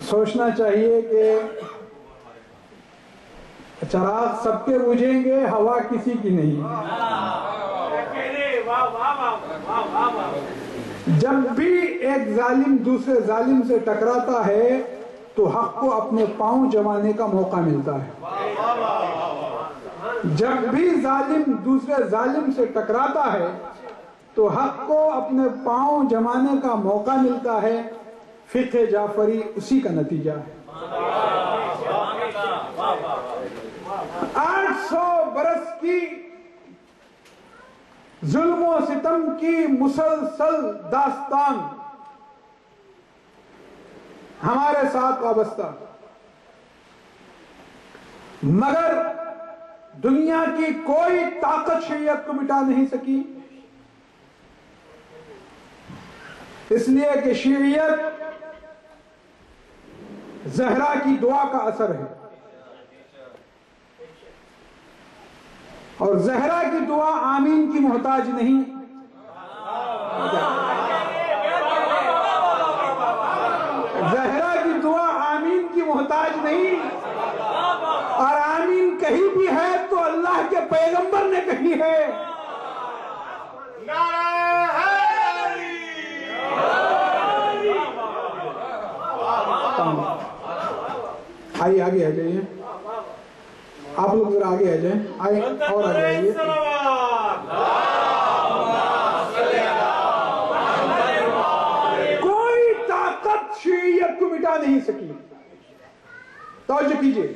سوچنا چاہیے کہ چراغ سب کے بجھیں گے، ہوا کسی کی نہیں۔ جب بھی ایک ظالم دوسرے ظالم سے ٹکراتا ہے تو حق کو اپنے پاؤں جمانے کا موقع ملتا ہے۔ جب بھی ظالم دوسرے ظالم سے ٹکراتا ہے تو حق کو اپنے پاؤں جمانے کا موقع ملتا ہے۔ فقہ جعفری اسی کا نتیجہ ہے۔ 800 برس کی ظلم و ستم کی مسلسل داستان ہمارے ساتھ وابستہ، مگر دنیا کی کوئی طاقت شریعت کو مٹا نہیں سکی، اس لیے کہ شریعت زہرا کی دعا کا اثر ہے، اور زہرا کی دعا آمین کی محتاج نہیں۔ زہرا کی دعا آمین کی محتاج نہیں، اور آمین کہیں بھی ہے تو اللہ کے پیغمبر نے کہی ہے۔ آئیے آگے آ جائیے، آپ لوگ ذرا آگے آ جائیں، آئے اور آگے آئیے۔ کوئی طاقت شریعت کو مٹا نہیں سکی۔ توجہ کیجئے،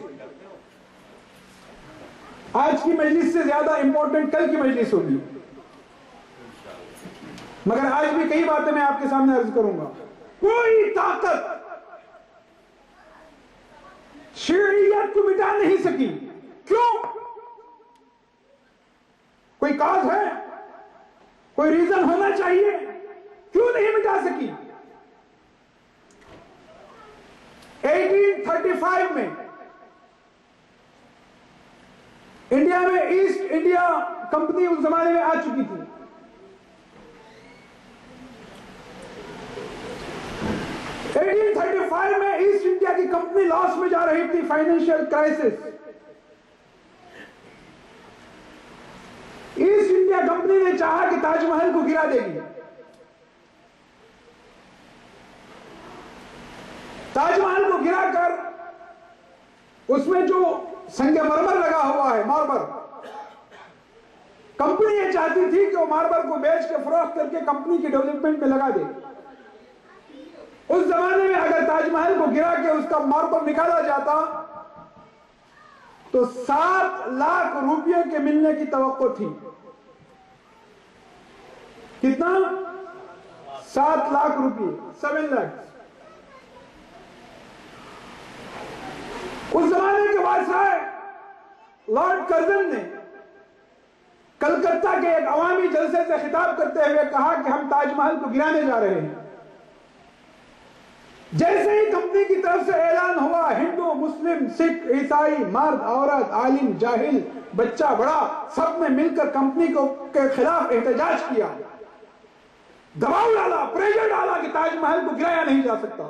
آج کی مجلس سے زیادہ امپورٹنٹ کل کی مجلس ہوگی، مگر آج بھی کئی باتیں میں آپ کے سامنے عرض کروں گا۔ کوئی طاقت شریعت کو مٹا نہیں سکی۔ کیوں؟ کوئی کاز ہے، کوئی ریزن ہونا چاہیے، کیوں نہیں مٹا سکی؟ 1835 میں انڈیا میں ایسٹ انڈیا کمپنی اس زمانے میں آ چکی تھی۔ 1835 میں ایسٹ انڈیا کی کمپنی لاس میں جا رہی تھی، financial crisis. East India company نے چاہا کہ تاج محل کو گرا دے گی۔ تاج محل کو گرا کر اس میں جو سنگ مرمر لگا ہوا ہے، ماربل، کمپنی یہ چاہتی تھی کہ وہ ماربل کو بیچ کے فروخت کر کے کمپنی کی ڈیولپمنٹ میں لگا دے۔ اس زمانے میں اگر تاج محل کو گرا کے اس کا ماربل نکالا جاتا تو 7 لاکھ روپیوں کے ملنے کی توقع تھی۔ کتنا؟ 7 لاکھ روپے، 7 لاکھ۔ اس زمانے کے وائسرائے لارڈ کرزن نے کلکتہ کے ایک عوامی جلسے سے خطاب کرتے ہوئے کہا کہ ہم تاج محل کو گرانے جا رہے ہیں۔ جیسے ہی کمپنی کی طرف سے اعلان ہوا، ہندو، مسلم، سکھ، عیسائی، مرد، عورت، عالم، جاہل، بچہ، بڑا، سب نے مل کر کمپنی کے خلاف احتجاج کیا، دباؤ ڈالا، پریشر ڈالا کہ تاج محل کو گرایا نہیں جا سکتا۔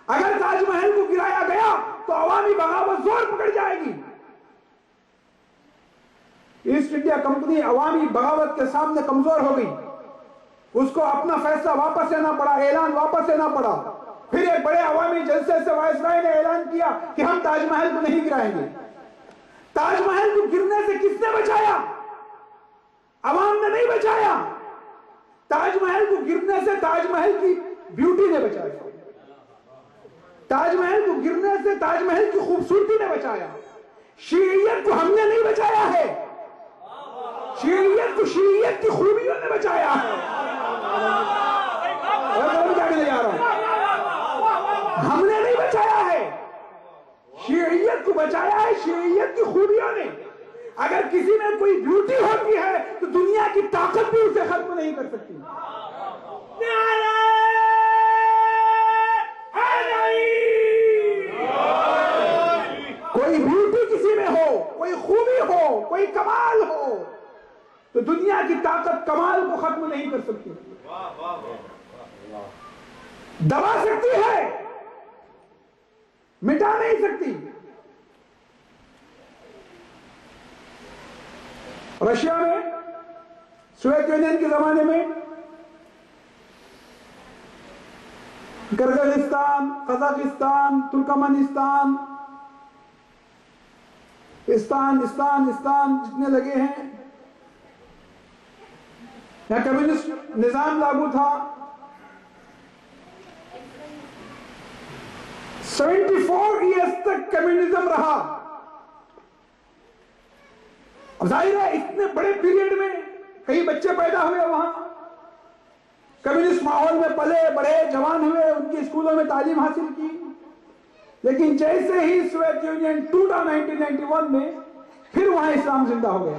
اگر تاج محل کو گرایا گیا تو عوامی بغاوت زور پکڑ جائے گی۔ ایسٹ انڈیا کمپنی عوامی بغاوت کے سامنے کمزور ہو گئی، اس کو اپنا فیصلہ واپس لینا پڑا، اعلان واپس لینا پڑا۔ پھر ایک بڑے عوامی جلسے سے وائسرائے نے اعلان کیا کہ ہم تاج محل کو نہیں گرائیں گے۔ تاج محل کو گرنے سے کس نے بچایا؟ عوام نے نہیں بچایا۔ تاج محل کو گرنے سے تاج محل کی بیوٹی نے بچایا، تاج محل کو گرنے سے تاج محل کی خوبصورتی نے بچایا۔ شریعت کو ہم نے نہیں بچایا ہے، شریعت کو شریعت کی خوبیوں نے بچایا ہے۔ کیا کہنے جا رہا ہوں؟ ہم نے نہیں بچایا ہے، شریعت کو بچایا ہے شریعت کی خوبیوں نے۔ اگر کسی میں کوئی بیوٹی ہوتی ہے تو دنیا کی طاقت بھی اسے ختم نہیں کر سکتی۔ کوئی بیوٹی کسی میں ہو، کوئی خوبی ہو، کوئی کمال ہو تو دنیا کی طاقت کمال کو ختم نہیں کر سکتی، دبا سکتی ہے مٹا نہیں سکتی. رشیا میں سوویت یونین کے زمانے میں کرغزستان، قزاقستان، ترکمانستان، استان جتنے لگے ہیں، یہاں کمیونسٹ نظام لاگو تھا. 74 ایئرز تک کمیونزم رہا. اب ظاہر ہے اتنے بڑے پیریڈ میں کئی بچے پیدا ہوئے، وہاں کمیونسٹ ماحول میں پلے بڑے، جوان ہوئے، ان کی اسکولوں میں تعلیم حاصل کی. لیکن جیسے ہی سوویت یونین ٹوٹا 1991 میں، پھر وہاں اسلام زندہ ہو گیا.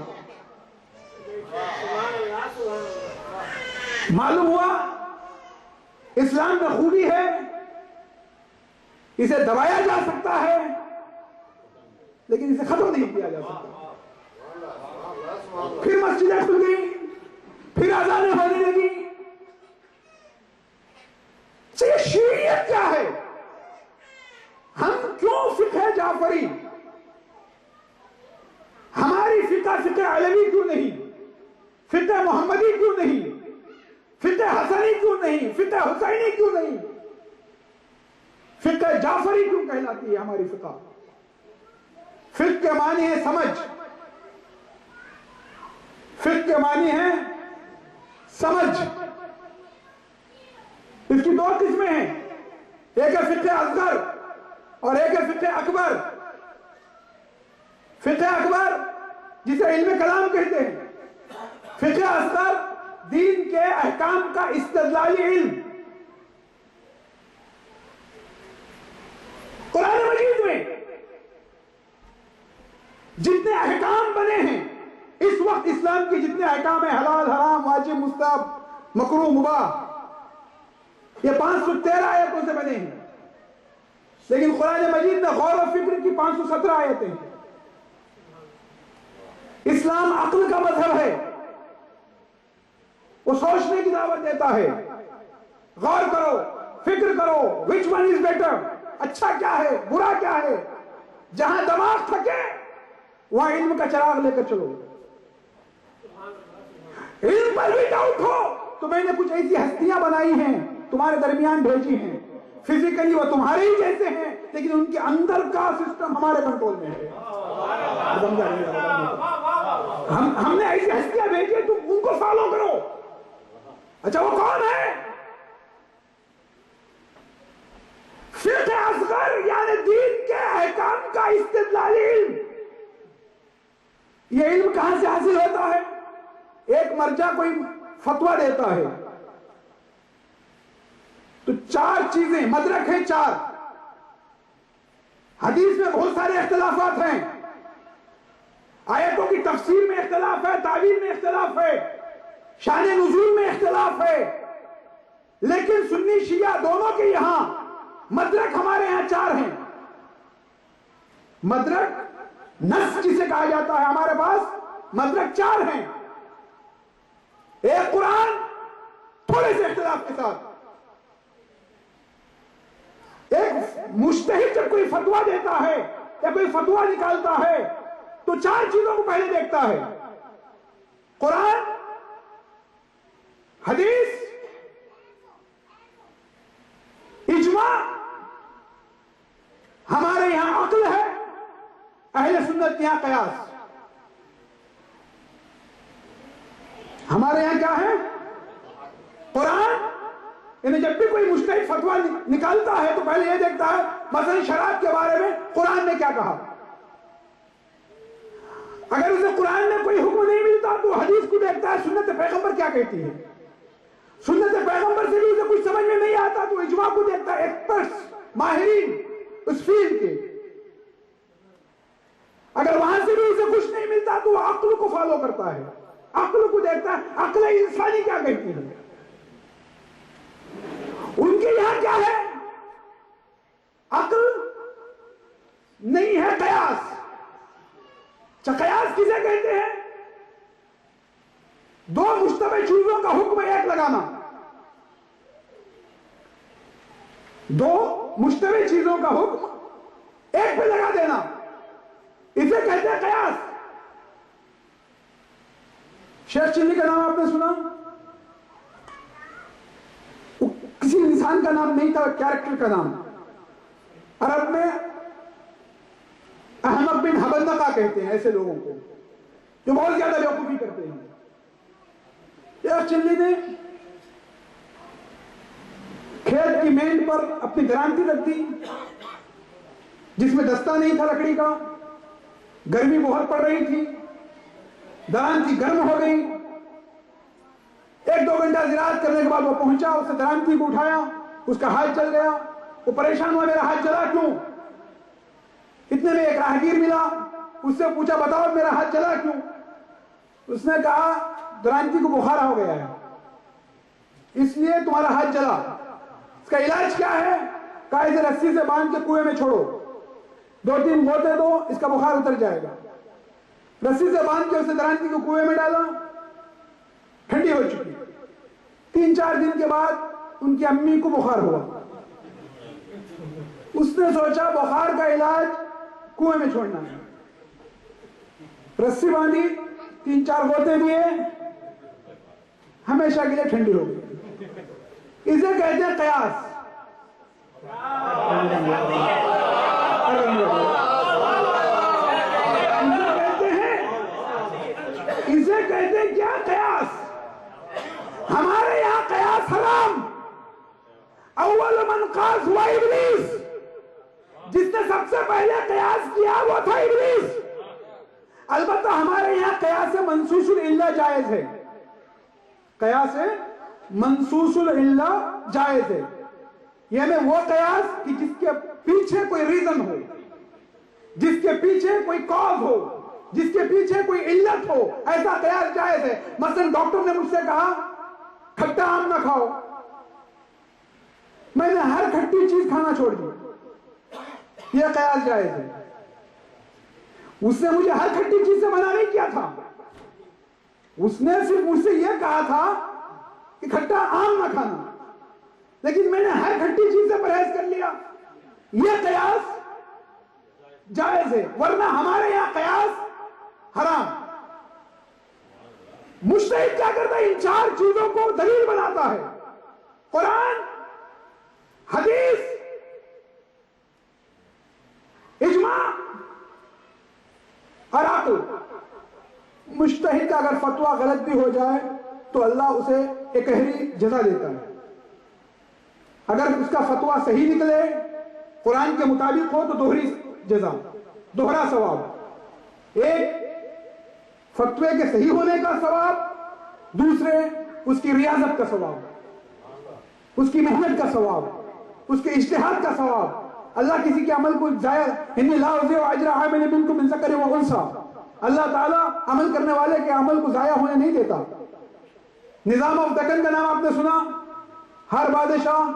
معلوم ہوا اسلام میں خوبی ہے، اسے دبایا جا سکتا ہے لیکن اسے ختم نہیں کیا جا سکتا. پھر مسجدیں کھل گئی، پھر اذانیں ہونے لگی. یہ شیعیت کیا ہے؟ ہم کیوں فقہ جعفری، ہماری فقہ علوی کیوں نہیں، فقہ محمدی کیوں نہیں، فقہ حسنی کیوں نہیں، فقہ حسینی کیوں نہیں، فقہ جعفری کیوں کہلاتی ہے ہماری فقہ؟ فقہ کے معنی ہے سمجھ، فقہ کے معنی ہے سمجھ. اس کی 2 قسمیں ہیں، ایک ہے فقہ اصغر اور ایک ہے فقہ اکبر. فقہ اکبر جسے علم کلام کہتے ہیں، فقہ اصغر دین کے احکام کا استدلالی علم. قرآن مجید میں جتنے احکام بنے ہیں اس وقت، اسلام کے جتنے احکام ہیں، حلال حرام واجب مستحب مکروہ مباح، یہ 513 آیتوں سے بنے ہیں. لیکن قرآن مجید میں غور و فکر کی 517 آیتیں ہیں. اسلام عقل کا مذہب ہے، وہ سوچنے کی دعوت دیتا ہے. غور کرو، فکر کرو، which one is better، اچھا کیا ہے، برا کیا ہے. جہاں دماغ تھکے وہاں علم کا چراغ لے کر چلو. علم پر بھی ڈاؤٹ ہو تو میں نے کچھ ایسی ہستیاں بنائی ہیں، تمہارے درمیان بھیجی ہیں. فزیکلی وہ تمہارے ہی جیسے ہیں لیکن ان کے اندر کا سسٹم ہمارے کنٹرول میں ہے. ہم نے ایسی ہستیاں بھیجی، تم ان کو فالو کرو. اچھا وہ کون ہے؟ فقہ اصغر یعنی دین کے احکام کا استدلالی علم. یہ علم کہاں سے حاصل ہوتا ہے؟ ایک مرجع کوئی فتویٰ دیتا ہے تو 4 چیزیں مدرک ہیں، 4. حدیث میں بہت سارے اختلافات ہیں، آیتوں کی تفسیر میں اختلاف ہے، تعویل میں اختلاف ہے، شان نزول میں اختلاف ہے. لیکن سنی شیعہ دونوں کے یہاں مدرک ہمارے یہاں 4 ہیں. مدرک نص جسے کہا جاتا ہے، ہمارے پاس مدرک 4 ہیں. ایک قرآن تھوڑے سے اختلاف کے ساتھ، ایک مجتہد جب کوئی فتویٰ دیتا ہے یا کوئی فتویٰ نکالتا ہے تو 4 چیزوں کو پہلے دیکھتا ہے: قرآن، حدیث، اجماع. ہمارے یہاں عقل ہے، اہل سنت کے یہاں قیاس. ہمارے یہاں کیا ہے؟ قرآن. یعنی جب بھی کوئی مجتہد فتویٰ نکالتا ہے تو پہلے یہ دیکھتا ہے مثلا شراب کے بارے میں قرآن نے کیا کہا. اگر اسے قرآن میں کوئی حکم نہیں ملتا تو حدیث کو دیکھتا ہے سنت پیغمبر کیا کہتی ہے. سنت پیغمبر سے بھی اسے کچھ سمجھ میں نہیں آتا تو اجماع کو دیکھتا ہے، ایکسپرٹس، ماہرین اس فیلڈ کے. اگر وہاں سے بھی اسے کچھ نہیں ملتا تو وہ عقل کو فالو کرتا ہے، عقل کو دیکھتا ہے عقل انسانی کیا کہتی ہے. ان کے یہاں کیا ہے؟ عقل نہیں ہے، قیاس. قیاس کسے کہتے ہیں؟ 2 مشتبہ چیزوں کا حکم ایک لگانا. 2 مشتبہ چیزوں کا حکم ایک پہ لگا دینا، اسے کہتے ہیں قیاس۔ شیخ چلی کا نام آپ نے سنا؟ کسی انسان کا نام نہیں تھا، کیریکٹر کا نام۔ عرب میں احمد بن حبندقہ کہتے ہیں ایسے لوگوں کو جو بہت زیادہ بیوقوفی کرتے ہیں۔ شیخ چلی نے کھیت کی مینڈ پر اپنی درانتی رکھ دی جس میں دستہ نہیں تھا لکڑی کا، گرمی بہت پڑ رہی تھی، درانتی گرم ہو گئی۔ 1-2 گھنٹہ زراعت کرنے کے بعد وہ پہنچا، اس نے درانتی کو اٹھایا، اس کا ہاتھ چل گیا، وہ پریشان ہوا میرا ہاتھ جلا کیوں؟ اتنے میں ایک راہگیر ملا، اس سے پوچھا بتاؤ میرا ہاتھ جلا کیوں؟ اس نے کہا درانتی کو بخار ہو گیا ہے اس لیے تمہارا ہاتھ جلا۔ اس کا علاج کیا ہے؟ کہا اسے رسی سے باندھ کے کنویں میں چھوڑو، 2-3 غوطے دو، اس کا بخار اتر جائے گا۔ رسی سے باندھ کے اسے درانتی کو کنویں میں ڈالا، ٹھنڈی ہو چکی۔ 3-4 دن کے بعد ان کی امی کو بخار ہوا۔ اس نے سوچا بخار کا علاج کنویں میں چھوڑنا ہے، رسی باندھی، 3-4 غوطے دیے، ہمیشہ کے لیے ٹھنڈی ہو گئی۔ اسے کہتے ہیں قیاس۔ اسے کہتے ہیں کیا؟ قیاس۔ ہمارے یہاں قیاس حرام۔ اول من قاس ہوا ابلیس، جس نے سب سے پہلے قیاس کیا وہ تھا ابلیس۔ البتہ ہمارے یہاں قیاس منصوص العلہ جائز ہے، قیاس منصوص العلہ جائز ہے، یعنی وہ قیاس کہ جس کے پیچھے کوئی ریزن ہو، جس کے پیچھے کوئی کاز ہو، جس کے پیچھے کوئی علت ہو، ایسا قیاس جائز ہے۔ مثلا ڈاکٹر نے مجھ سے کہا کھٹا آم نہ کھاؤ، میں نے ہر کھٹی چیز کھانا چھوڑ دی، یہ قیاس جائز ہے۔ اس نے مجھے ہر کھٹی چیز سے منع نہیں کیا تھا، اس نے صرف مجھ سے یہ کہا تھا کہ کھٹا آم نہ کھانا، لیکن میں نے ہر کھٹی چیز سے پرہیز کر لیا، یہ قیاس جائز ہے۔ ورنہ ہمارے یہاں قیاس حرام۔ مجتہد کیا کرتا ہے؟ ان 4 چیزوں کو دلیل بناتا ہے، قرآن، حدیث، اجماع اور عقل۔ مجتہد کا اگر فتویٰ غلط بھی ہو جائے تو اللہ اسے اکہری جزا دیتا ہے۔ اگر اس کا فتویٰ صحیح نکلے، قرآن کے مطابق ہو، تو دوہری جزا، دوہرا ثواب۔ ایک فتوے کے صحیح ہونے کا ثواب، دوسرے اس کی ریاضت کا ثواب، اس کی محنت کا ثواب، اس کے اجتہاد کا ثواب۔ اللہ کسی کے عمل کو ضائع، انی لا اضیع اجر عامل منکم من ذکر و انثی، اللہ تعالیٰ عمل کرنے والے کے عمل کو ضائع ہونے نہیں دیتا۔ نظام آف دکن کا نام آپ نے سنا؟ ہر بادشاہ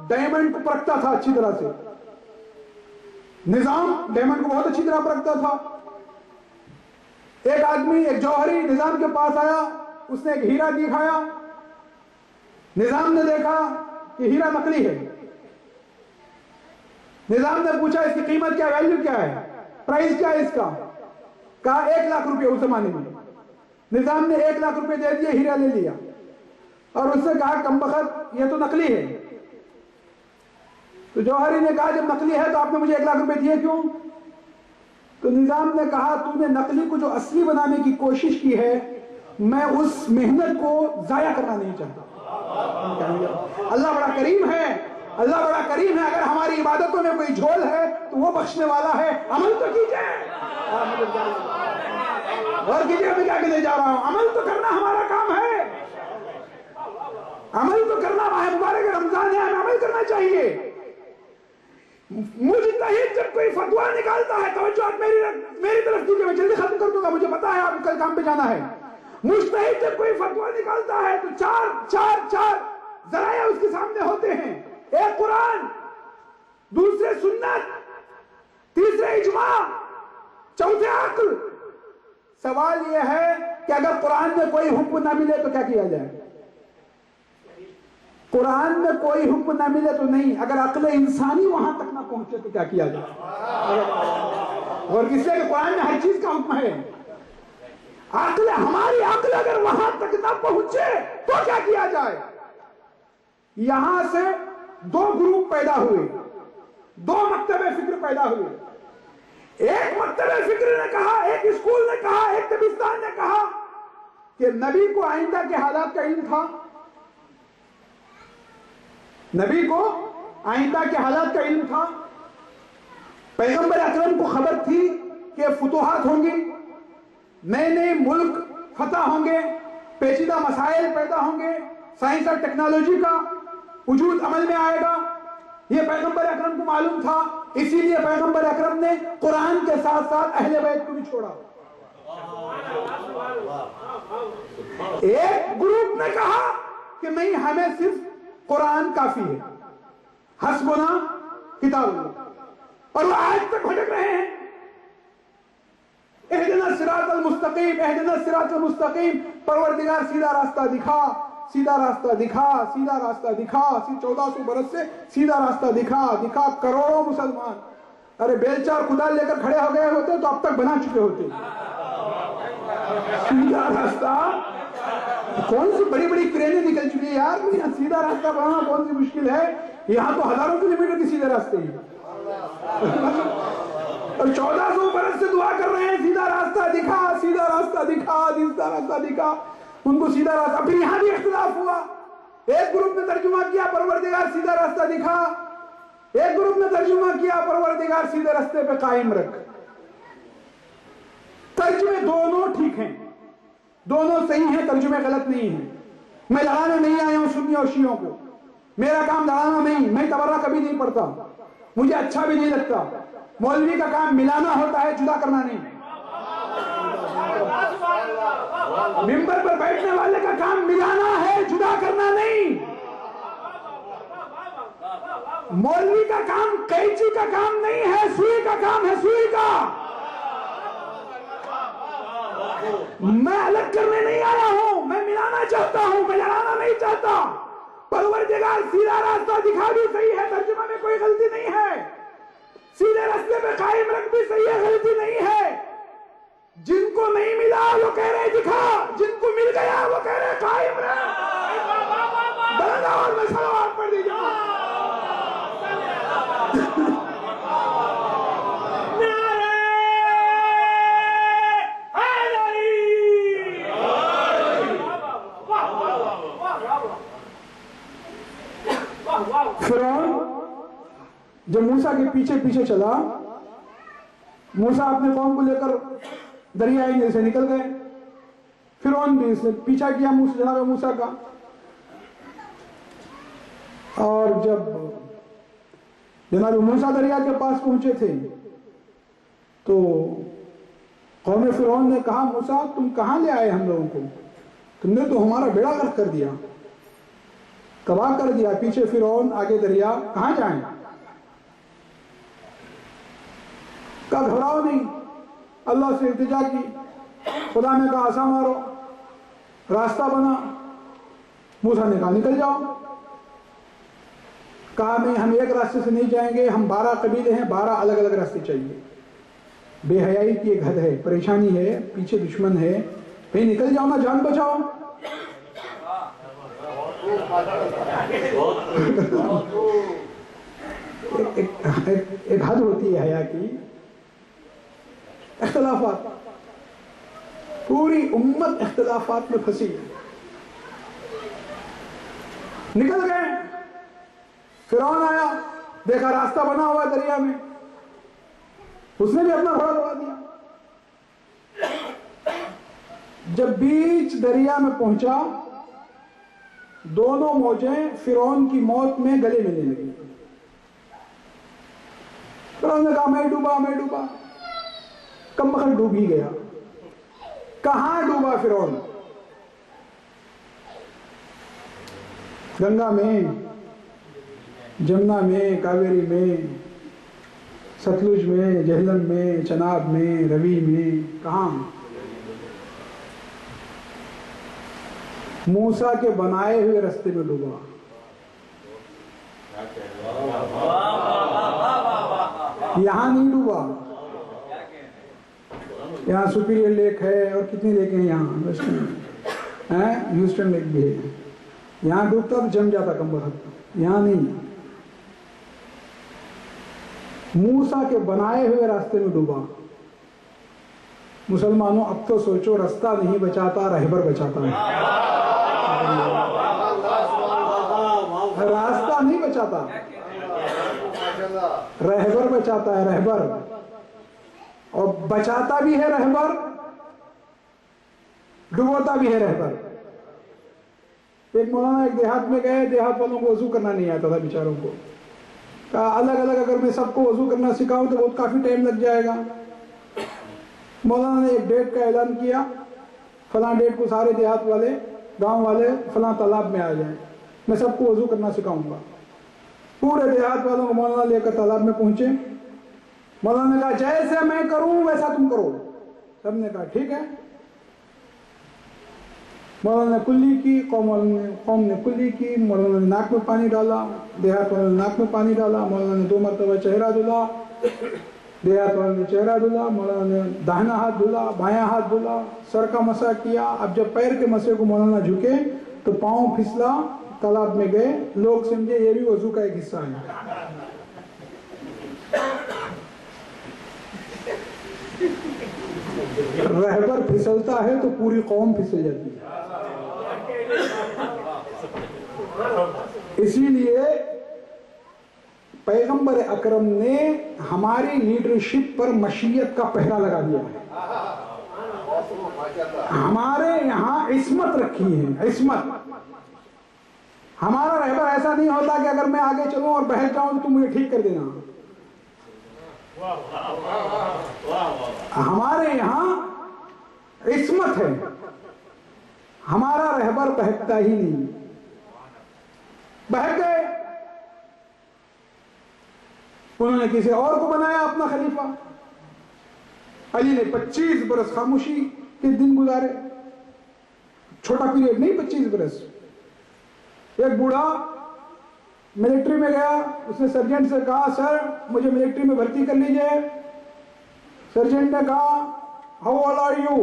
ڈائمنڈ کو پرکھتا تھا اچھی طرح سے، نظام ڈائمنڈ کو بہت اچھی طرح پرکھتا تھا۔ ایک آدمی، ایک جوہری نظام کے پاس آیا، اس نے ایک ہیرا دکھایا، نظام نے دیکھا کہ ہیرا نقلی ہے۔ نظام نے پوچھا اس کی قیمت کیا، ویلیو کیا ہے، پرائز کیا ہے اس کا؟ کہا 1 لاکھ روپے اس زمانے میں۔ نظام نے 1 لاکھ روپے دے دیے، ہیرا لے لیا، اور اس سے کہا کمبخت یہ تو نقلی ہے۔ تو جوہری نے کہا جب نقلی ہے تو آپ نے مجھے 1 لاکھ روپے دیے کیوں؟ تو نظام نے کہا تو نے نقلی کو جو اصلی بنانے کی کوشش کی ہے، میں اس محنت کو ضائع کرنا نہیں چاہتا۔ اللہ بڑا کریم ہے، اللہ بڑا کریم ہے۔ اگر ہماری عبادتوں میں کوئی جھول ہے تو وہ بخشنے والا ہے، عمل تو کیجئے۔ اور کیجئے، میں کیا کہنے جا رہا ہوں، عمل تو کرنا ہمارا کام ہے، عمل تو کرنا۔ ماہ مبارک رمضان ہے، ہمیں عمل کرنا چاہیے۔ مجتہد جب کوئی فتویٰ نکالتا ہے، توجہ آپ میری طرف دیجیے، میں جلدی ختم کر دوں گا، مجھے پتا ہے آپ کو کل کام پہ جانا ہے۔ مجتہد جب کوئی فتویٰ نکالتا ہے تو چار ذرائع اس کے سامنے ہوتے ہیں، ایک قرآن، دوسرے سنت، تیسرے اجماع، چوتھے عقل۔ سوال یہ ہے کہ اگر قرآن میں کوئی حکم نہ ملے تو کیا کیا جائے؟ قرآن میں کوئی حکم نہ ملے تو نہیں، اگر عقل انسانی وہاں تک نہ پہنچے تو کیا کیا جائے؟ اور کس لیے کہ قرآن میں ہر چیز کا حکم ہے. ہماری عقل اگر وہاں تک نہ پہنچے تو کیا کیا جائے؟ یہاں سے دو گروپ پیدا ہوئے، دو مکتب فکر پیدا ہوئے. ایک مکتب فکر نے کہا، ایک اسکول نے کہا، ایک دبستان نے کہا کہ نبی کو آئندہ کے حالات کا علم تھا، نبی کو آئندہ کے حالات کا علم تھا، پیغمبر اکرم کو خبر تھی کہ فتوحات ہوں گی، نئے نئے ملک فتح ہوں گے، پیچیدہ مسائل پیدا ہوں گے، سائنس اور ٹیکنالوجی کا وجود عمل میں آئے گا، یہ پیغمبر اکرم کو معلوم تھا. اسی لیے پیغمبر اکرم نے قرآن کے ساتھ ساتھ اہل بیت کو بھی چھوڑا. ایک گروپ نے کہا کہ نہیں، ہمیں صرف قرآن کافی ہے، حسبنا کتاب اللہ، اور وہ آج تک بھٹک رہے ہیں. اہدنا الصراط المستقیم، اہدنا الصراط المستقیم، پروردگار سیدھا راستہ دکھا، سیدھا راستہ دکھا، سیدھا راستہ دکھا. 1400 برس سے سیدھا راستہ دکھا. کروڑوں مسلمان ارے بیلچہ اور کدال لے کر کھڑے ہو گئے ہوتے تو اب تک بنا چکے ہوتے. سیدھا راستہ، کون سی بڑی بڑی کرینیں نکل چکی ہے یار، سیدھا راستہ بنانا کون سی مشکل ہے؟ یہاں تو ہزاروں کلومیٹر کی سیدھے راستے ہیں، اور 1400 برس سے دعا کر رہے ہیں سیدھا راستہ دکھا، سیدھا راستہ دکھا، سیدھا راستہ دکھا. ان کو سیدھا راستہ، پھر یہاں بھی اختلاف ہوا. ایک گروپ نے ترجمہ کیا پروردگار سیدھا راستہ دکھا، ایک گروپ نے ترجمہ کیا پروردگار سیدھے راستے پہ قائم رکھ. ترجمے دونوں ٹھیک ہیں، دونوں صحیح ہیں، ترجمے غلط نہیں ہیں. میں لڑانے نہیں آیا ہوں سنی اور شیعوں کو، میرا کام لڑانا نہیں، میں تبرہ کبھی نہیں پڑھتا، مجھے اچھا بھی نہیں لگتا. مولوی کا کام ملانا ہوتا ہے، جدا کرنا نہیں. ممبر پر بیٹھنے والے کا کام ملانا ہے، جدا کرنا نہیں. مولوی کا کام قینچی کا کام نہیں ہے، سوئی کا کام ہے، سوئی کا. میں الگ کرنے نہیں آیا ہوں، میں ملانا چاہتا ہوں، میں لڑانا نہیں چاہتا. پروردگار سیدھا راستہ دکھا بھی صحیح ہے، ترجمہ میں کوئی غلطی نہیں ہے. سیدھے راستے پہ قائم رکھ بھی صحیح ہے، غلطی نہیں ہے. جن کو نہیں ملا وہ کہہ رہے دکھا، جن کو مل گیا وہ کہہ رہے قائم رہ. بلند آواز میں صلوات پڑھ دیجیے. فرعون جب موسیٰ کے پیچھے پیچھے چلا، موسیٰ اپنے قوم کو لے کر دریائے نیل سے نکل گئے، فرعون بھی اس نے پیچھا کیا جناب موسیٰ کا. اور جب جناب موسیٰ دریا کے پاس پہنچے تھے تو قوم فرعون نے کہا، موسیٰ تم کہاں لے آئے ہم لوگوں کو؟ تم نے تو ہمارا بیڑا غرق کر دیا، تباہ کر دیا. پیچھے فرعون، آگے دریا، کہاں جائیں؟ کہا گھبراؤ نہیں. اللہ سے التجا کی، خدا نے کہا عصا مارو، راستہ بنا. موسیٰ نے کہا نکل جاؤ. کہا نہیں، ہم ایک راستے سے نہیں جائیں گے، ہم 12 قبیلے ہیں، 12 الگ الگ راستے چاہیے. بے حیائی کی ایک حد ہے، پریشانی ہے، پیچھے دشمن ہے، بھئی نکل جاؤ نا، جان بچاؤ. ایک حد ہوتی ہے حیا کی. اختلافات، پوری امت اختلافات میں پھنسی ہے. نکل گئے. فرعون آیا، دیکھا راستہ بنا ہوا دریا میں، اس نے بھی اپنا گھوڑا دوڑا دیا. جب بیچ دریا میں پہنچا، دونوں موجیں فرعون کی موت میں گلے ملنے لگی. فرعون نے کہا میں ڈوبا، میں ڈوبا. کم بخت ڈوب ہی گیا. کہاں ڈوبا فرعون؟ گنگا میں، جمنا میں، کاویری میں، ستلج میں، جہلم میں، چناب میں، روی میں، کہاں؟ موسیٰ کے بنائے ہوئے رستے میں ڈوبا. یہاں نہیں ڈوبا, یہاں سپیریئر لیک ہے اور کتنی لیک ہیں یہاں, ہیوسٹن لیک بھی ہے. یہاں ڈوبتا تو جم جاتا کمبر حد, یہاں نہیں. موسیٰ کے بنائے ہوئے راستے میں ڈوبا. مسلمانوں اب تو سوچو, راستہ نہیں بچاتا, رہبر بچاتا ہے. راستہ نہیں بچاتا, رہبر بچاتا ہے, رہبر. اور بچاتا بھی ہے رہبر, ڈبوتا بھی ہے رہبر. ایک مولانا ایک دیہات میں گئے, دیہات والوں کو وضو کرنا نہیں آتا تھا بیچاروں کو. کہا الگ الگ اگر میں سب کو وضو کرنا سکھاؤں تو بہت کافی ٹائم لگ جائے گا. مولانا نے ایک ڈیٹ کا اعلان کیا, فلاں ڈیٹ کو سارے دیہات والے, گاؤں والے فلاں تالاب میں آ جائیں, میں سب کو وضو کرنا سکھاؤں گا. پورے دیہات والوں کو مولانا لے کر تالاب میں پہنچے. مولانا نے کہا جیسے میں کروں ویسا تم کرو. سب نے کہا ٹھیک ہے. مولانا نے کلی کی, قوم نے کلی کی. مولانا نے ناک میں پانی ڈالا, دیہات والوں نے ناک میں پانی ڈالا. مولانا نے 2 مرتبہ چہرہ دھلا, دیہات والوں نے چہرہ دھلا. مولانا نے داہنا ہاتھ دھلا, بایاں ہاتھ دھلا, سر کا مسح کیا. اب جب پیر کے مسح کو مولانا جھکے تو پاؤں پھسلا, تالاب میں گئے. لوگ سمجھے یہ بھی وضو کا ایک حصہ ہے. رہبر پھسلتا ہے تو پوری قوم پھسل جاتی ہے. اسی لیے پیغمبر اکرم نے ہماری لیڈرشپ پر مشیت کا پہرا لگا دیا ہے. ہمارے یہاں عصمت رکھی ہے, عصمت. ہمارا رہبر ایسا نہیں ہوتا کہ اگر میں آگے چلوں اور بہت جاؤں تو تم مجھے ٹھیک کر دینا. ہمارے یہاں عصمت ہے. ہمارا رہبر بہکتا ہی نہیں. بہک گئے, انہوں نے کسی اور کو بنایا اپنا خلیفہ. علی نے 25 برس خاموشی کے دن گزارے. چھوٹا پیریڈ نہیں, 25 برس. ایک بوڑھا ملٹری میں گیا, اس نے سرجنٹ سے کہا سر مجھے ملٹری میں بھرتی کر لیجئے. سرجنٹ نے کہا ہاؤ اولڈ آر یو؟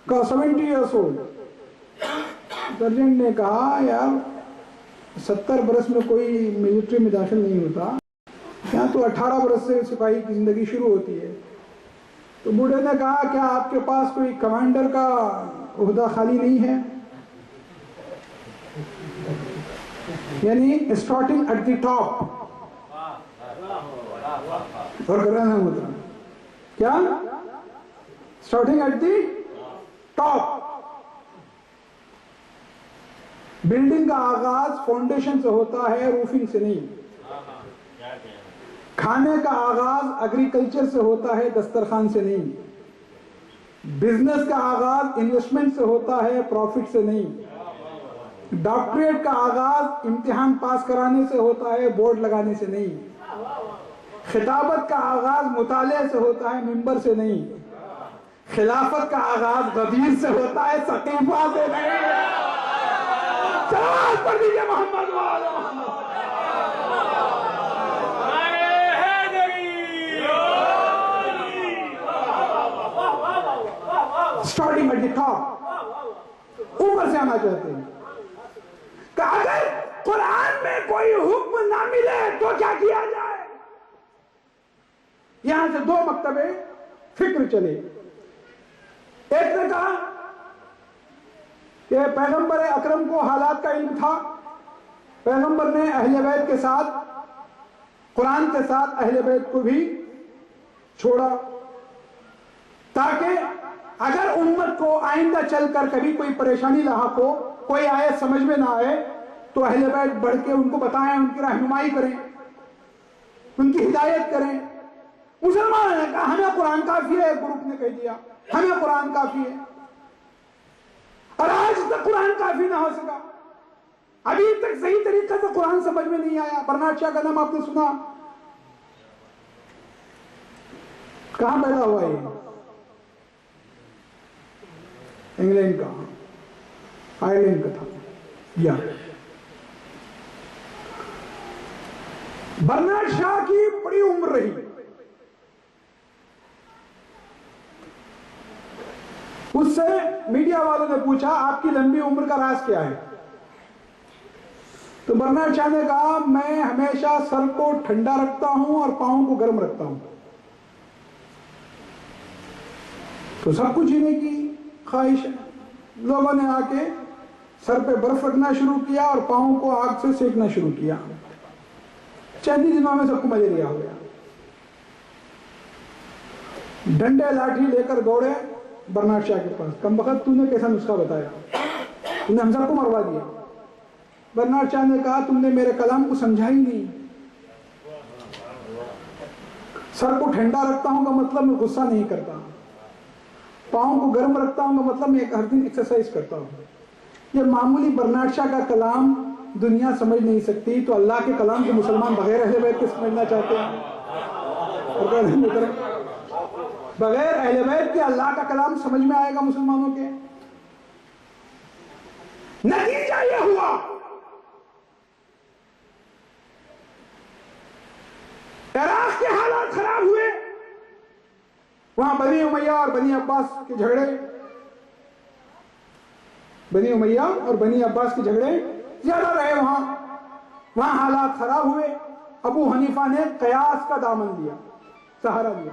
کہا 70 ایئرس اولڈ. سرجنٹ نے کہا یار 70 برس میں کوئی ملٹری میں داخل نہیں ہوتا, یہاں تو 18 برس سے سپاہی کی زندگی شروع ہوتی ہے. تو بوڑھے نے کہا کیا آپ کے پاس کوئی کمانڈر کا عہدہ خالی نہیں ہے؟ یعنی اسٹارٹنگ ایٹ دی ٹاپ. اور کر رہے ہیں مطلب کیا starting at the top. Building کا آغاز فاؤنڈیشن سے ہوتا ہے, روفنگ سے نہیں. کھانے کا آغاز ایگریکلچر سے ہوتا ہے, دسترخوان سے نہیں. بزنس کا آغاز انویسٹمنٹ سے ہوتا ہے, پروفٹ سے نہیں. ڈاکٹریٹ کا آغاز امتحان پاس کرانے سے ہوتا ہے, بورڈ لگانے سے نہیں. خطابت کا آغاز مطالعے سے ہوتا ہے, ممبر سے نہیں. خلافت کا آغاز غدیر سے ہوتا ہے, سقیفہ سے نہیں. سلام پر دیجئے محمد وعلی محمد. اسٹارٹنگ ایٹ دی ٹاپ, اوپر سے آنا چاہتے ہیں. کہ اگر قرآن میں کوئی حکم نہ ملے تو کیا کیا جائے. یہاں سے 2 مکتبے فکر چلے. ایک نے کہا کہ پیغمبر اکرم کو حالات کا علم تھا, پیغمبر نے اہل بیت کے ساتھ, قرآن کے ساتھ اہل بیت کو بھی چھوڑا تاکہ اگر امت کو آئندہ چل کر کبھی کوئی پریشانی لاحق ہو, کوئی آیت سمجھ میں نہ آئے تو اہل بیت بڑھ کے ان کو بتائیں, ان کی رہنمائی کریں, ان کی ہدایت کریں. مسلمان نے کہا ہمیں قرآن کافی ہے. ایک گروپ نے کہہ دیا ہمیں قرآن کافی ہے. اور آج تک قرآن کافی نہ ہو سکا. ابھی تک صحیح طریقے سے قرآن سمجھ میں نہیں آیا. برنارڈ شاہ کا نام آپ نے سنا, کہاں پیدا ہوا یہ؟ انگلینڈ کا, آئرلینڈ کا تھا. یا برنارڈ شاہ کی بڑی عمر رہی. اس سے میڈیا والوں نے پوچھا آپ کی لمبی عمر کا راز کیا ہے؟ تو برنارڈ شاہ نے کہا میں ہمیشہ سر کو ٹھنڈا رکھتا ہوں اور پاؤں کو گرم رکھتا ہوں. تو سب کچھ جینے کی خواہش ہے. لوگوں نے آ کے سر پہ برف رکھنا شروع کیا اور پاؤں کو آگ سے سینکنا شروع کیا. چند ہی دنوں میں سب کو ملیریا ہو گیا. ڈنڈے لاٹھی لے کر دوڑے برنارڈ شاہ کے پاس. کم وقت تو نے کیسا نسخہ بتایا؟ تو نے ہم سب کو مروا دیا. برنارڈ شاہ نے کہا تم نے میرے کلام کو سمجھا ہی نہیں. سر کو ٹھنڈا رکھتا ہوں کا مطلب میں غصہ نہیں کرتا. پاؤں کو گرم رکھتا ہوں کا مطلب میں ہر دن ایکسرسائز کرتا ہوں. یہ معمولی برنارڈ شاہ کا کلام دنیا سمجھ نہیں سکتی تو اللہ کے کلام کو مسلمان بغیر اہل بیت کے سمجھنا چاہتے ہیں. بغیر اہل بیت کے اللہ کا کلام سمجھ میں آئے گا مسلمانوں کے؟ نتیجہ یہ ہوا عراق کے حالات خراب ہوئے. وہاں بنی امیہ اور بنی عباس کے جھگڑے، بنی امیہ اور بنی عباس کے جھگڑے زیادہ رہے. وہاں حالات خراب ہوئے. ابو حنیفہ نے قیاس کا دامن لیا، سہارا لیا.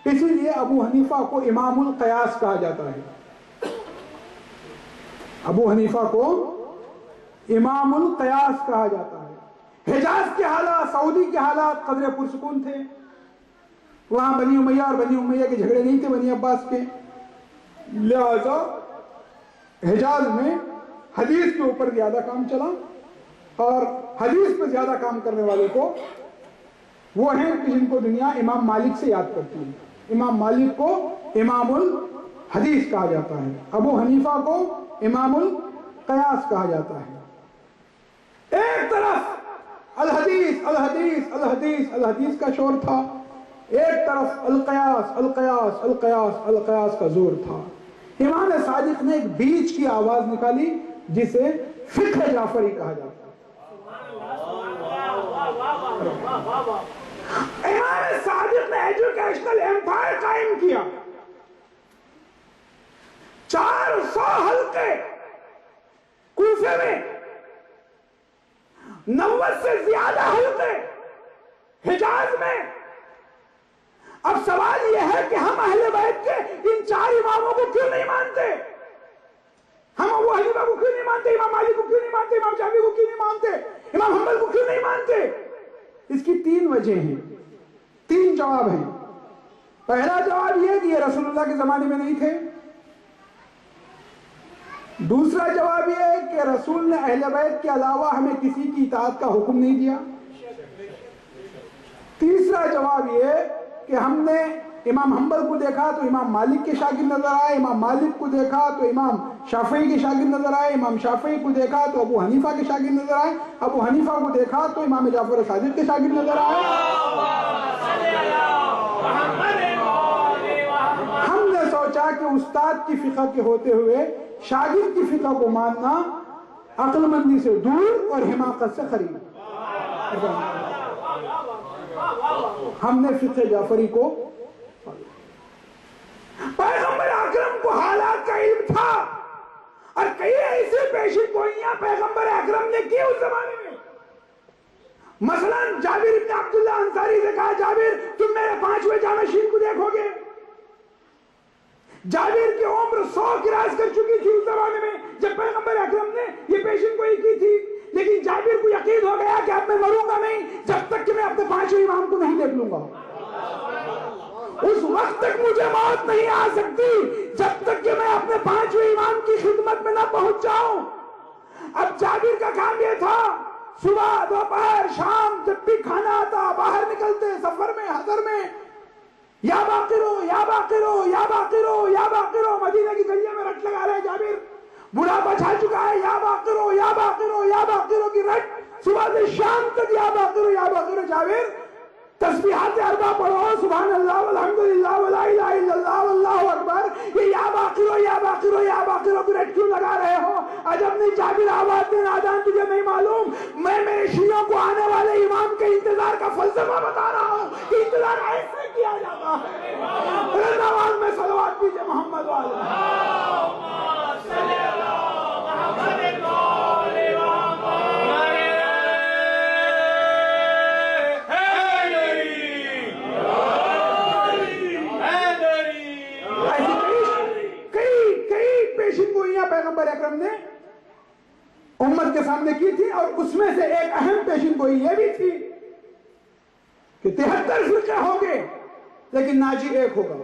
اسی لیے ابو حنیفہ کو امام القیاس کہا جاتا ہے. ابو حنیفہ کو امام القیاس کہا جاتا ہے. حجاز کے حالات، سعودی کے حالات قدر پرسکون تھے. وہاں بنی امیہ اور بنی امیہ کے جھگڑے نہیں تھے بنی عباس کے. لہذا حجاز میں حدیث کے اوپر زیادہ کام چلا اور حدیث پہ زیادہ کام کرنے والے کو وہ ہیں کہ جن کو دنیا امام مالک سے یاد کرتی ہے. امام مالک کو امام الحدیث کہا جاتا ہے. ابو حنیفہ کو امام القیاس کہا جاتا ہے. ایک طرف الحدیث الحدیث الحدیث الحدیث کا شور تھا، ایک طرف القیاس القیاس القیاس القیاس کا زور تھا. امام صادق نے ایک بیچ کی آواز نکالی جسے فقہ جعفری کہا جاتا ہے. امام صادق نے ایجوکیشنل ایمپائر قائم کیا. 400 حلقے کوفے میں، 90 سے زیادہ حلقے حجاز میں. اب سوال یہ ہے کہ ہم اہل بیت کے ان 4 اماموں کو کیوں نہیں مانتے؟ ہم ابو حنیفہ کو کیوں نہیں مانتے؟ امام مالک کو کیوں نہیں مانتے؟ امام شافعی کو کیوں نہیں مانتے؟ امام حنبل کو کیوں نہیں مانتے؟ اس کی 3 وجہ ہیں، 3 جواب ہیں. پہلا جواب یہ کہ یہ رسول اللہ کے زمانے میں نہیں تھے. دوسرا جواب یہ ہے کہ رسول نے اہل بیت کے علاوہ ہمیں کسی کی اطاعت کا حکم نہیں دیا. تیسرا جواب یہ کہ ہم نے امام حنبل کو دیکھا تو امام مالک کے شاگرد نظر آئے، امام مالک کو دیکھا تو امام شافعی کے شاگرد نظر آئے، امام شافعی کو دیکھا تو ابو حنیفہ کے شاگرد نظر آئے، ابو حنیفہ کو دیکھا تو امام جعفر صادق کے شاگرد نظر آئے. ہم نے سوچا کہ استاد کی فقہ کے ہوتے ہوئے شاگرد کی فقہ کو ماننا عقل مندی سے دور اور حماقت سے قریب. ہم نے فقہ جعفری کو، پیغمبر اکرم کو حالات کا علم تھا اور کئی ایسے پیشن گوئیاں پیغمبر اکرم نے کی اس زمانے میں. مثلا جابر بن عبداللہ انصاری سے کہا جابر تم میرے 5ویں جانشین کو دیکھو گے. جابر کی عمر 100 کراس کر چکی تھی اس زمانے میں جب پیغمبر اکرم نے یہ پیشن گوئی کی تھی. لیکن جابر کو یقین ہو گیا کہ اب میں مروں گا نہیں جب تک کہ میں اپنے 5ویں امام کو نہیں دیکھ لوں گا. اس وقت تک مجھے موت نہیں آ سکتی جب تک کہ میں اپنے 5ویں امام کی خدمت میں نہ پہنچ جاؤں. اب جابر کا کام یہ تھا صبح دوپہر شام جب بھی کھانا آتا باہر نکلتے سفر میں حضر میں یا باقرو یا باقرو یا باقرو یا باقرو مدینہ کی گلیوں میں رٹ لگا رہے. جابر بڑھاپا چھا چکا ہے، یا باقرو یا باقرو یا باقرو کی رٹ صبح سے شام تک یا باقرو یا باقرو. جابر تسبیحات اربع پڑھو، سبحان اللہ والحمدللہ ولا الہ الا اللہ واللہ اکبر، یہ یا باقرو یا باقرو یا باقرو بریٹ کیوں لگا رہے ہو؟ عجب نہیں جابر آباد میں نادان تجھے نہیں معلوم؟ میں میرے شیعوں کو آنے والے امام کے انتظار کا فلسفہ بتا رہا ہوں کہ انتظار ایسے کیا جاتا ہے۔ نماز میں صلوات کیجئے محمد والے پیغمبر اکرم نے امت کے سامنے کی تھی، اور اس میں سے ایک اہم پیشن گوئی یہ بھی تھی کہ 73 فرقے ہوں گے لیکن ناجی ایک ہوگا،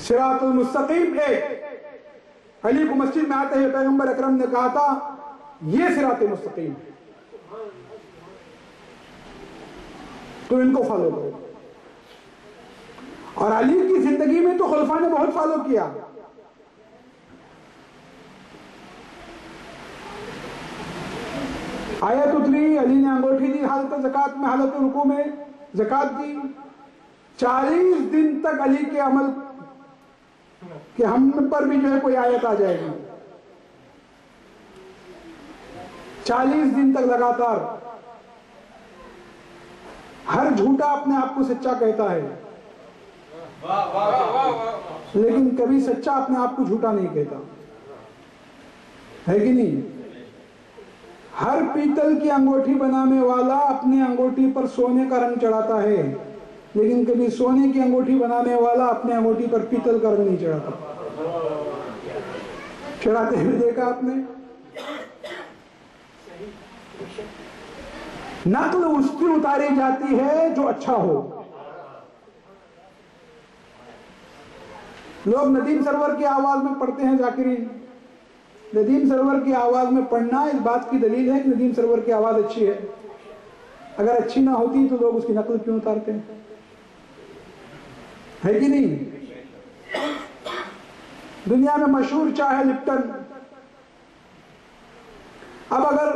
صراط المستقیم ایک۔ علی کو مسجد میں آتے ہیں پیغمبر اکرم نے کہا تھا یہ صراط مستقیم ہے، تو ان کو فالو کرو، اور علی کی زندگی میں تو خلفاء نے بہت فالو کیا۔ آیت اتری، علی نے انگوٹھی دی حالت زکات میں، حالت رکوع میں زکات دی، 40 دن تک علی کے عمل کہ ہم پر بھی جو ہے کوئی آیت آ جائے گی، 40 دن تک لگاتار۔ ہر جھوٹا اپنے آپ کو سچا کہتا ہے لیکن کبھی سچا اپنے آپ کو جھوٹا نہیں کہتا ہے کہ نہیں؟ ہر پیتل کی انگوٹھی بنانے والا اپنی انگوٹھی پر سونے کا رنگ چڑھاتا ہے لیکن کبھی سونے کی انگوٹھی بنانے والا اپنے انگوٹھی پر پیتل کا رنگ نہیں چڑھاتا۔ چڑھاتے ہوئے دیکھا آپ نے؟ نقل اس کی اتاری جاتی ہے جو اچھا ہو۔ لوگ ندیم سرور کی آواز میں پڑھتے ہیں ذاکرین، ندیم سرور کی آواز میں پڑھنا اس بات کی دلیل ہے کہ ندیم سرور کی آواز اچھی ہے، اگر اچھی نہ ہوتی تو لوگ اس کی نقل کیوں اتارتے ہیں، ہے کہ نہیں؟ دنیا میں مشہور چائے ہے لپٹن، اب اگر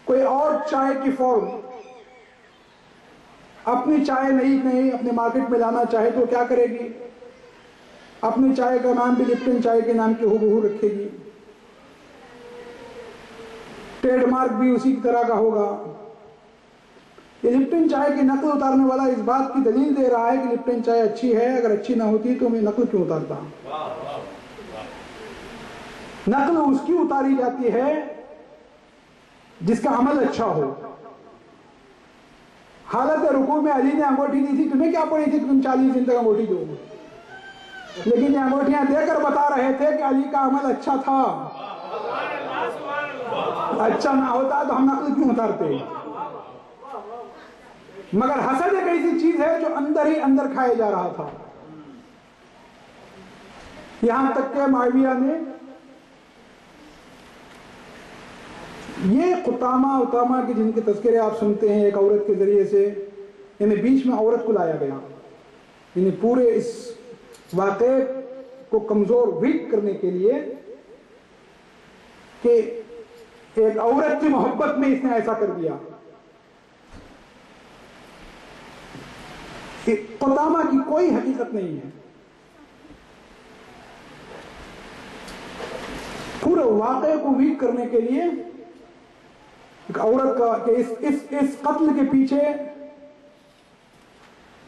کوئی اور چائے کی فارم اپنی چائے نہیں اپنے مارکیٹ میں لانا چاہے تو کیا کرے گی؟ اپنی چائے کا نام بھی لپٹن چائے کے نام کی ہو رکھے گی، ٹریڈ مارک بھی اسی کی طرح کا ہوگا۔ یہ لپٹن چائے کی نقل اتارنے والا اس بات کی دلیل دے رہا ہے کہ لپٹن چائے اچھی ہے، اگر اچھی نہ ہوتی تو میں نقل کیوں اتارتا؟ نقل اس کی اتاری جاتی ہے جس کا عمل اچھا ہو۔ حالت رکوع میں علی نے انگوٹھی دی تھی، تمہیں کیا پڑی تھی تم 40 دن تک انگوٹھی دو گے؟ لیکن یہ انگوٹھیاں دے کر بتا رہے تھے کہ علی کا عمل اچھا تھا، اچھا نہ ہوتا تو ہم نقل کیوں اتارتے؟ مگر حسد ایک ایسی چیز ہے جو اندر ہی اندر کھائے جا رہا تھا، یہاں تک کہ معاویہ نے یہ اتامہ کے جن کے تذکرے آپ سنتے ہیں ایک عورت کے ذریعے سے، یعنی بیچ میں عورت کو لایا گیا، یعنی پورے اس واقعے کو کمزور ویک کرنے کے لیے کہ ایک عورت کی محبت میں اس نے ایسا کر دیا۔ قدامہ کی کوئی حقیقت نہیں ہے، پورے واقعے کو ویک کرنے کے لیے ایک عورت کا کہ اس قتل کے پیچھے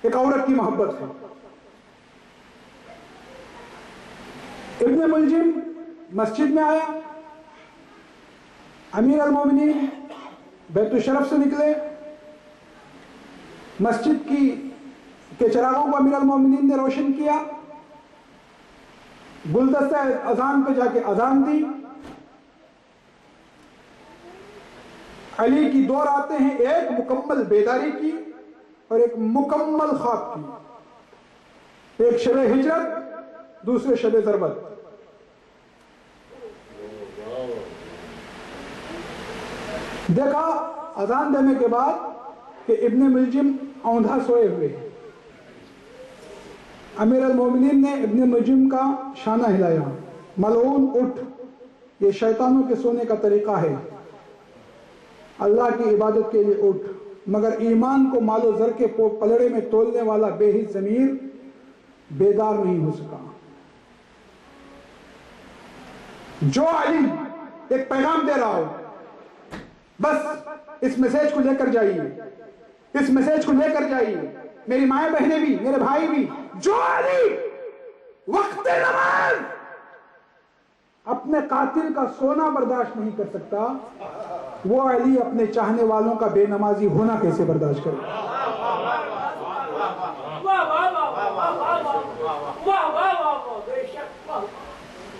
ایک عورت کی محبت ہے۔ ابن ملجم مسجد میں آیا، امیر المومنین بیت الشرف سے نکلے، مسجد کے چراغوں کو امیر المومنین نے روشن کیا، گلدستہ اذان پہ جا کے اذان دی۔ علی کی دو راتیں ہیں، ایک مکمل بیداری کی اور ایک مکمل خواب کی، ایک شب ہجرت دوسرے شب ضربت۔ دیکھا اذان دینے کے بعد کہ ابن ملجم اوندھا سوئے ہوئے ہیں، امیر المومنین نے ابن ملجم کا شانہ ہلایا، ملعون اٹھ، یہ شیطانوں کے سونے کا طریقہ ہے، اللہ کی عبادت کے لیے اٹھ، مگر ایمان کو مال و زر کے پلڑے میں تولنے والا بے حس ضمیر بیدار نہیں ہو سکا۔ جو علی ایک پیغام دے رہا ہو، بس اس میسیج کو لے کر جائیے، اس میسیج کو لے کر جائیے، میری مائیں بہنیں بھی، میرے بھائی بھی۔ جو علی وقت نماز اپنے قاتل کا سونا برداشت نہیں کر سکتا، وہ علی اپنے چاہنے والوں کا بے نمازی ہونا کیسے برداشت کرے؟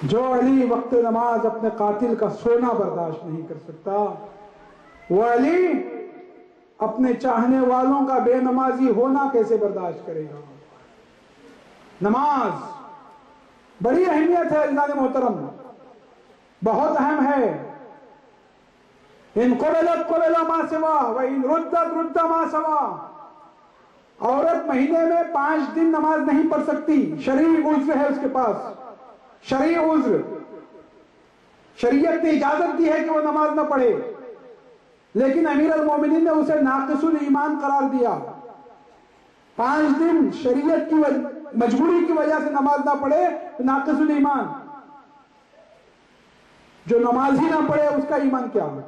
جو علی وقت نماز اپنے قاتل کا سونا برداشت نہیں کر سکتا، وہ علی اپنے چاہنے والوں کا بے نمازی ہونا کیسے برداشت کرے گا؟ نماز بڑی اہمیت ہے عزیزان محترم، بہت اہم ہے۔ ان قبلت قبل ما سوا وان ردت رد ما سوا۔ عورت مہینے میں 5 دن نماز نہیں پڑھ سکتی، شرعی عذر ہے اس کے پاس، شرعی عذر، شریعت نے اجازت دی ہے کہ وہ نماز نہ پڑھے، لیکن امیر المومنین نے اسے ناقص الایمان قرار دیا۔ 5 دن شریعت کی مجبوری کی وجہ سے نماز نہ پڑھے تو ناقص الایمان، جو نماز ہی نہ پڑھے اس کا ایمان کیا ہے؟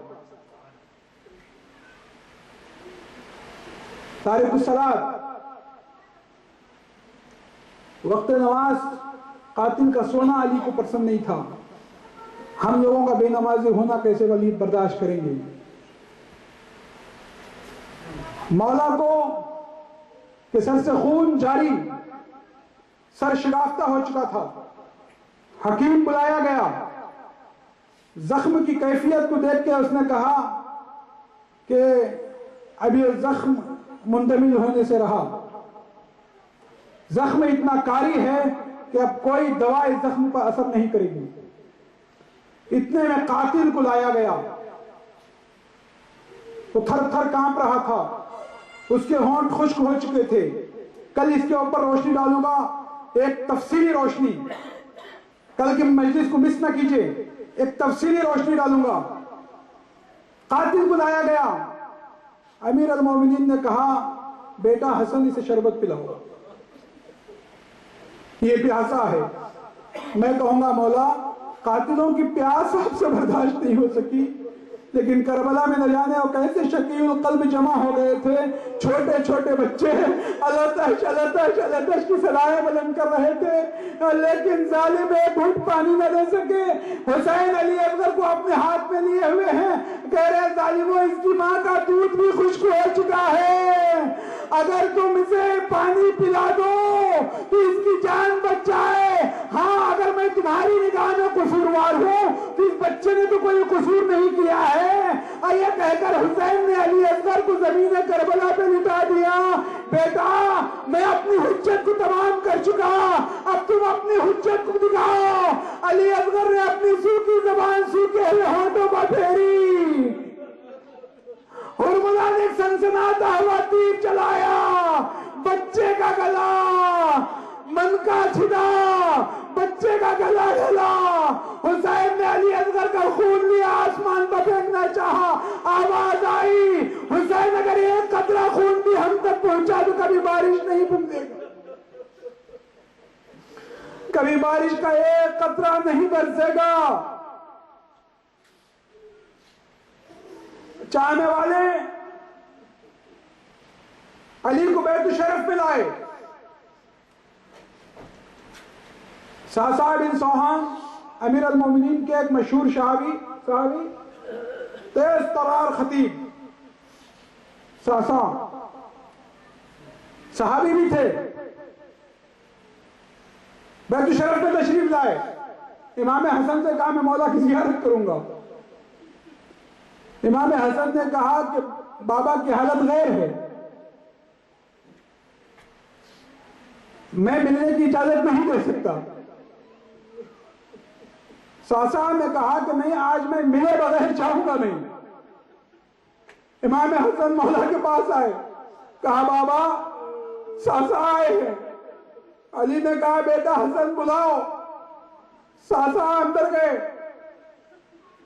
تارک الصلاۃ، وقت نماز قاتل کا سونا علی کو پسند نہیں تھا، ہم لوگوں کا بے نمازی ہونا کیسے ولی برداشت کریں گے؟ مولا کو کہ سر سے خون جاری، سر شگافتہ ہو چکا تھا، حکیم بلایا گیا، زخم کی کیفیت کو دیکھ کے اس نے کہا کہ اب یہ زخم منتمل ہونے سے رہا، زخم اتنا کاری ہے کہ اب کوئی دوا اس زخم پر اثر نہیں کرے گی۔ اتنے میں قاتل کو لایا گیا، وہ تھر تھر کانپ رہا تھا، اس کے ہونٹ خشک ہو چکے تھے۔ کل اس کے اوپر روشنی ڈالوں گا، ایک تفصیلی روشنی، کل کی مجلس کو مس نہ کیجئے، ایک تفصیلی روشنی ڈالوں گا۔ قاتل کو لایا گیا، امیر المومنین نے کہا بیٹا حسن اسے شربت پلاؤ، یہ پیاسا ہے۔ میں کہوں گا مولا قاتلوں کی پیاس آپ سے برداشت نہیں ہو سکی، لیکن کربلا میں نہ جانے وہ کیسے شکیل قلب جمع ہو گئے تھے، چھوٹے چھوٹے بچے التش التش التش کی صدائیں بلند کر رہے تھے، لیکن ظالم ایک گھونٹ پانی نہ دے سکے۔ حسین علی اصغر کو اپنے ہاتھ میں لیے ہوئے ہیں، کہہ رہے ظالموں اس کی ماں کا دودھ بھی خشک ہو چکا ہے، اگر تم اسے پانی پلا دو تو اس کی جان بچ جائے، ہاں اگر میں تمہاری نگاہ میں قصوروار ہوں تو اس بچے نے تو کوئی قصور نہیں کیا ہے۔ اور یہ کہہ کر حسین نے علی اصغر کو زمین کربلا پہ لٹا دیا، بیٹا میں اپنی حجت کو تمام کر چکا، اب تم اپنی حجت کو دکھاؤ۔ علی اصغر نے اپنی سوکھی زبان سوکھے ہوئے ہاتھوں پر پھیری، ہرملا نے سنسناتا ہوا تیر چلایا، بچے کا گلا من کا چھدا، بچے کا گلا ہلا۔ حسین نے علی اصغر کا خون لیا، آسمان پر پھینکنا چاہا، آواز آئی حسین اگر ایک قطرہ خون بھی ہم تک پہنچا تو کبھی بارش نہیں بندے گا، کبھی بارش کا ایک قطرہ نہیں برسے گا۔ چاہنے والے علی کو بیت الشرف میں لائے، ساسا بن سوہان امیر المومنین کے ایک مشہور صحابی، تیز ترار خطیب، ساسا صحابی بھی تھے، بیت الشرف میں تشریف لائے۔ امام حسن سے کہا میں مولا کی زیارت کروں گا۔ امام حسن نے کہا کہ بابا کی حالت غیر ہے، میں ملنے کی اجازت نہیں دے سکتا۔ ساسا نے کہا کہ نہیں آج میں ملے بغیر چاہوں گا نہیں۔ امام حسن مولا کے پاس آئے، کہا بابا ساسا آئے ہیں۔ علی نے کہا بیٹا حسن بلاؤ۔ ساسا اندر گئے،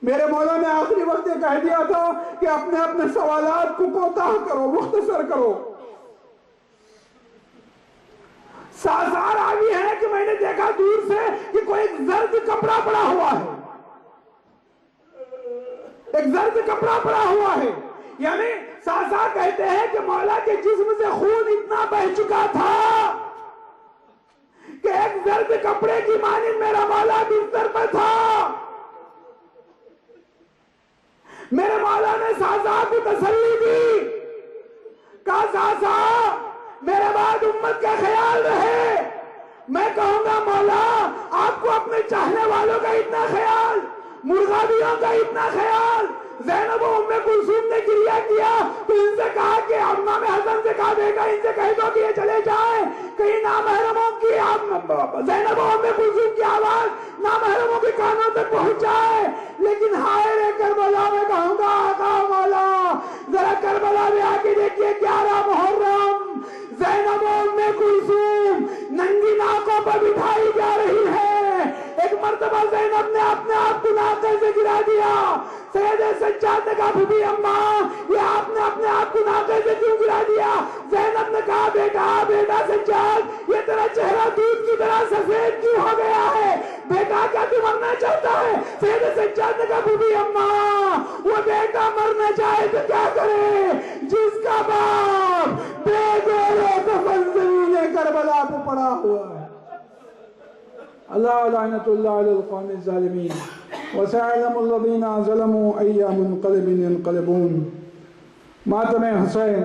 میرے مولا نے آخری وقت یہ کہہ دیا تھا کہ اپنے اپنے سوالات کو کوتاہ کرو، مختصر کرو۔ سازار آگی ہے کہ میں نے دیکھا دور سے کہ کوئی ایک زرد کپڑا پڑا ہوا ہے، ایک زرد کپڑا پڑا ہوا ہے، یعنی سازار کہتے ہیں کہ مولا کے جسم سے خون اتنا بہ چکا تھا کہ ایک زرد کپڑے کی مانند میرا مولا بستر پر تھا۔ میرے مولا نے سازار کو تسلی دی، کہا سازار میرے بعد امت کا خیال رہے۔ میں کہوں گا مولا آپ کو اپنے چاہنے والوں کا اتنا خیال، مرغابیوں کا اتنا خیال۔ زینب و ام کلثوم نے گریہ کیا تو ان سے کہا کہ امام حسن سے کہا بیٹا ان سے کہہ دو کہ یہ چلے جائیں، کہیں نامحرموں کی زینب و ام کلثوم کی آواز نامحرموں کے کانوں تک پہنچ جائے۔ لیکن ہائے رے کربلا میں کہوں گا آقا مولا ذرا کربلا میں آ کے دیکھیے 11 محرم زینب و ام کلثوم ننگی ناکوں پر بٹھائی جا رہی ہے۔ ایک مرتبہ زینب نے اپنے آپ کو ناقے سے گرا دیا۔ سید سجاد نے کہا بھبی اماں یہ آپ نے اپنے آپ کو ناقے سے کیوں گرا دیا؟ زینب نے کہا بیٹا سجاد یہ تیرا چہرہ دودھ کی طرح سفید کیوں ہو گیا ہے؟ بیٹا کیا تو مرنا چاہتا ہے؟ سید سجاد نے کہا بھبی اماں وہ بیٹا مرنا چاہے تو کیا کرے جس کا باپ بے گولے کفن زمین کربلا پہ پڑا ہوا ہے۔ اللہ لعنت اللہ علی القوم الظالمین وسيعلم الذين ظلموا أي منقلب ينقلبون۔ ماتم حسین